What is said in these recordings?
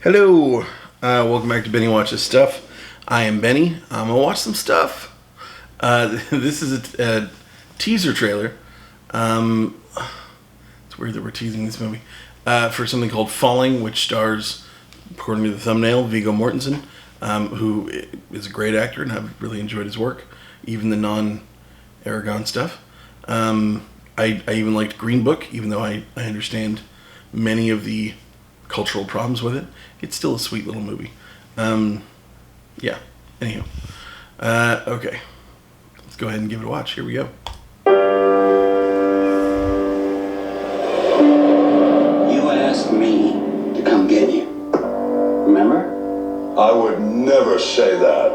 Hello, welcome back to Benny Watches Stuff. I am Benny. I'm gonna watch some stuff. This is a teaser trailer. It's weird that we're teasing this movie for something called Falling, which stars, according to the thumbnail, Viggo Mortensen, who is a great actor, and I've really enjoyed his work, even the non-Aragon stuff. I even liked Green Book, even though I understand many of the cultural problems with it. It's still a sweet little movie. Yeah. Anyhow. Okay. Let's go ahead and give it a watch. Here we go. You asked me to come get you. Remember? I would never say that.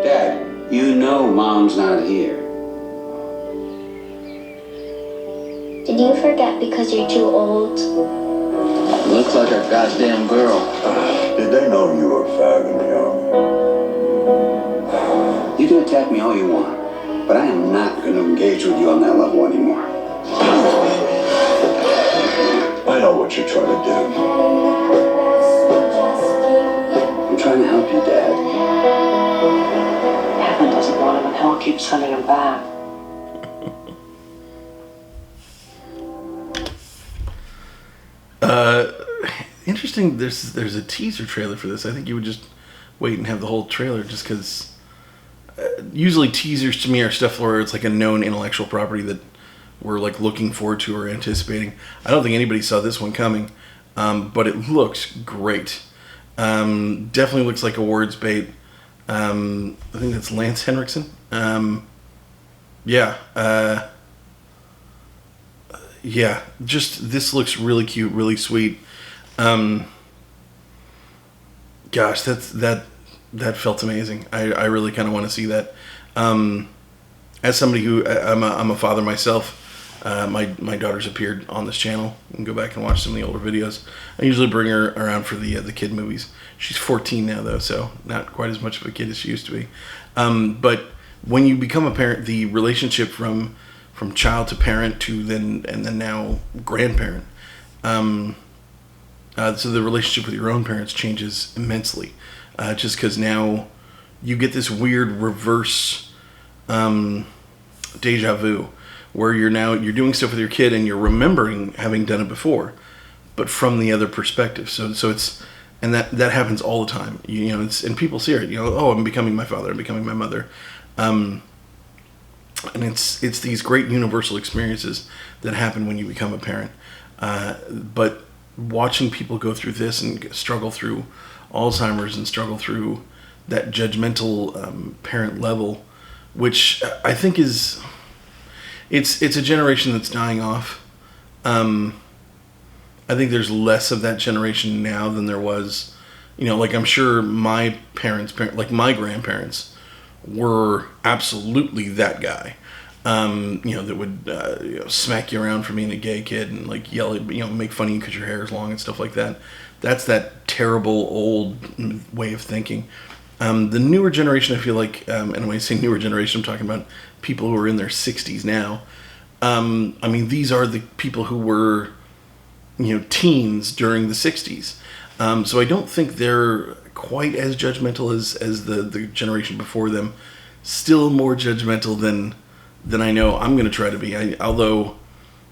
Dad, you know Mom's not here. Did you forget because you're too old? Looks like a goddamn girl. Did they know you were a fag in the army? You can attack me all you want, but I am not going to engage with you on that level anymore. I know what you're trying to do. I'm trying to help you, Dad. Heaven doesn't want him, and hell keeps sending him back. Interesting. There's a teaser trailer for this. I think you would just wait and have the whole trailer, just because usually teasers to me are stuff where it's like a known intellectual property that we're like looking forward to or anticipating. I don't think anybody saw this one coming, but it looks great. Definitely looks like awards bait. I think that's Lance Henriksen. Yeah. Yeah, just this looks really cute, really sweet. Gosh, that felt amazing. I really kind of want to see that. As somebody who I'm a father myself, my daughter's appeared on this channel. You can go back and watch some of the older videos. I usually bring her around for the kid movies. She's 14 now though, so not quite as much of a kid as she used to be. But when you become a parent, the relationship from child to parent to then now grandparent. So the relationship with your own parents changes immensely, just because now you get this weird reverse deja vu, where you're doing stuff with your kid and you're remembering having done it before, but from the other perspective. So it's, and that happens all the time. You know, and people see it. You know, oh, I'm becoming my father. I'm becoming my mother. And it's these great universal experiences that happen when you become a parent. But watching people go through this and struggle through Alzheimer's and struggle through that judgmental parent level, which I think is, it's a generation that's dying off. I think there's less of that generation now than there was. You know, like I'm sure my parents, like my grandparents, were absolutely that guy, you know, that would smack you around for being a gay kid and like yell at, make fun of you because your hair is long and stuff like that. That's that terrible old way of thinking. The newer generation, I feel like, and when I say newer generation, I'm talking about people who are in their 60s now. I mean, these are the people who were, teens during the 60s. So I don't think they're quite as judgmental as the generation before them. Still more judgmental than I know I'm going to try to be. Although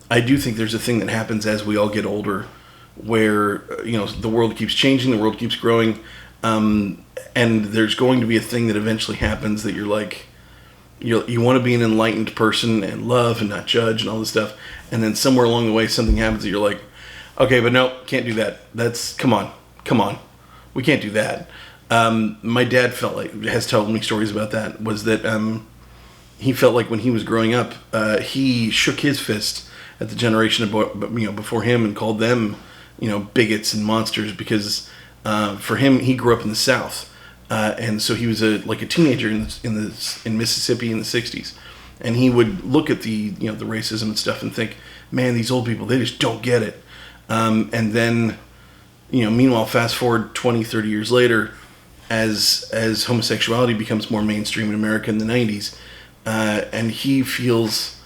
I do think there's a thing that happens as we all get older, where the world keeps changing, the world keeps growing, and there's going to be a thing that eventually happens that you're like, you want to be an enlightened person and love and not judge and all this stuff, and then somewhere along the way something happens that you're like, okay, but no, can't do that. That's come on, we can't do that. My dad has told me stories about that. Was that he felt like when he was growing up, he shook his fist at the generation before him and called them bigots and monsters, because for him, he grew up in the South, and so he was a teenager in Mississippi in the 60s, and he would look at the the racism and stuff and think, man, these old people, they just don't get it. And then meanwhile, fast forward 20, 30 years later, as homosexuality becomes more mainstream in America in the 90s, and he feels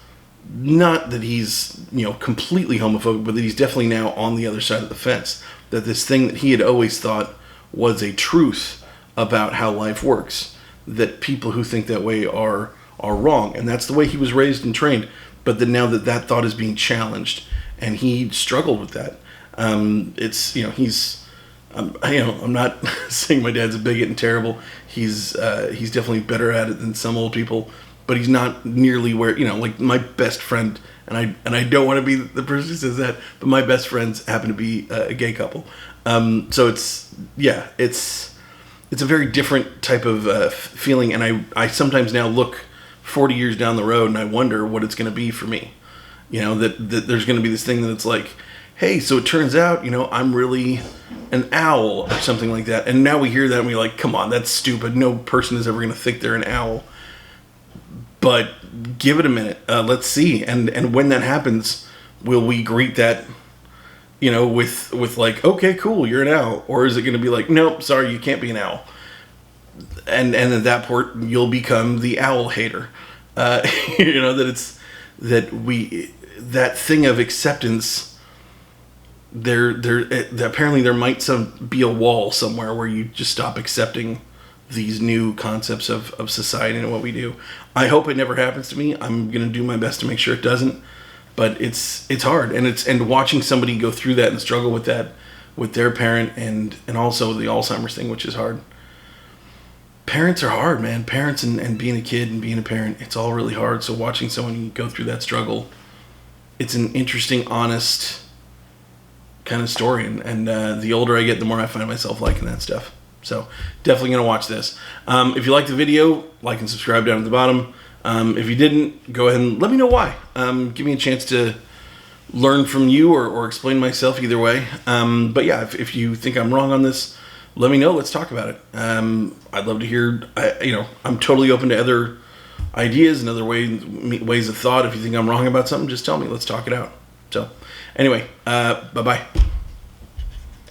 not that he's, completely homophobic, but that he's definitely now on the other side of the fence. That this thing that he had always thought was a truth about how life works, that people who think that way are wrong, and that's the way he was raised and trained. But then now that thought is being challenged, and he struggled with that. I'm not saying my dad's a bigot and terrible. He's definitely better at it than some old people, but he's not nearly where, like my best friend, and I don't want to be the person who says that, but my best friends happen to be a gay couple. So it's a very different type of feeling, and I sometimes now look 40 years down the road and I wonder what it's going to be for me. That there's going to be this thing that it's like, hey, so it turns out, I'm really an owl or something like that. And now we hear that and we're like, come on, that's stupid. No person is ever going to think they're an owl. But give it a minute. Let's see. And when that happens, will we greet that, with like, okay, cool, you're an owl? Or is it going to be like, nope, sorry, you can't be an owl? And at that point, you'll become the owl hater. That thing of acceptance. Apparently there might be a wall somewhere where you just stop accepting these new concepts of society and what we do. I hope it never happens to me. I'm gonna do my best to make sure it doesn't. But it's hard, and watching somebody go through that and struggle with that with their parent, and also the Alzheimer's thing, which is hard. Parents are hard, man. Parents and being a kid and being a parent, it's all really hard. So watching someone go through that struggle, it's an interesting, honest kind of story, and the older I get, the more I find myself liking that stuff. So definitely gonna watch this. If you liked the video, like and subscribe down at the bottom. If you didn't, go ahead and let me know why. Give me a chance to learn from you or explain myself either way. But yeah, if you think I'm wrong on this, let me know. Let's talk about it. I'd love to hear. I'm totally open to other ideas and other ways of thought. If you think I'm wrong about something, just tell me. Let's talk it out. So anyway, bye-bye.